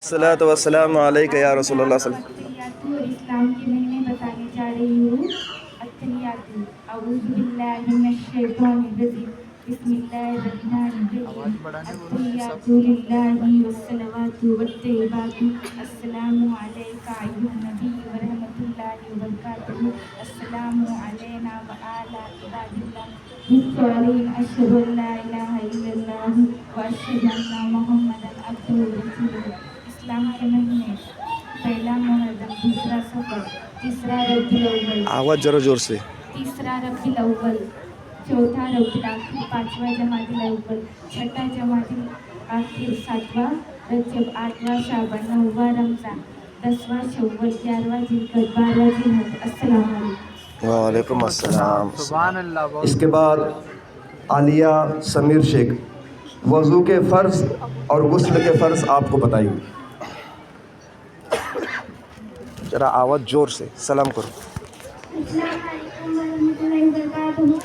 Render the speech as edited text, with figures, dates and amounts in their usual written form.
अस्सलातु वस्सलामु अलैका या रसूल अल्लाह सल्लल्लाहु अलैहि अत्तहियातु और इस्लाम के महीने बताने जा रही हूँ। अत्तहियातु अऊज़ु बिल्लाहि मिनश शैतानिर रजीम बिस्मिल्लाहिर रहमानिर रहीम अत्तहियातु लिल्लाहि वस्सलावातु वत्तय्यिबातु अस्सलामु अलैका अय्युहन नबिय्यु व रहमतुल्लाहि व बरकातुहू अस्सलामु अलैना व अला इबादिल्लाहि अस्सॉलिहीन अशहदु अन ला इलाहा इल्लल्लाह व अशहदु अन्ना मुहम्मदन अब्दुहु व रसूलुहू। इस्लाम के महीने पहला मुहर्रम, दूसरा सफर, तीसरा रबीउल अव्वल, आवाज़ ज़रा ज़ोर से। तीसरा रबीउल अव्वल, चौथा रबीउल आखिर, पांचवा जमादिल अव्वल, छठा जमादिल आखिर, सातवां रजब, आठवां शाबान, नौवां रमजान, 10वां शव्वल, 11वां जिलकद, 12वां जिलहज। अस्सलाम वालेकुम। वालेकुम अस्सलाम। सुभान अल्लाह। इसके बाद आलिया समीर शेख वज़ू के फ़र्ज़ और गुस्ल के फ़र्ज़ आपको बताएंगी। ज़रा आवाज़ ज़ोर से, सलाम करो। अस्सलाम वालेकुम व रहमतुल्लाहि व बरकातुहू।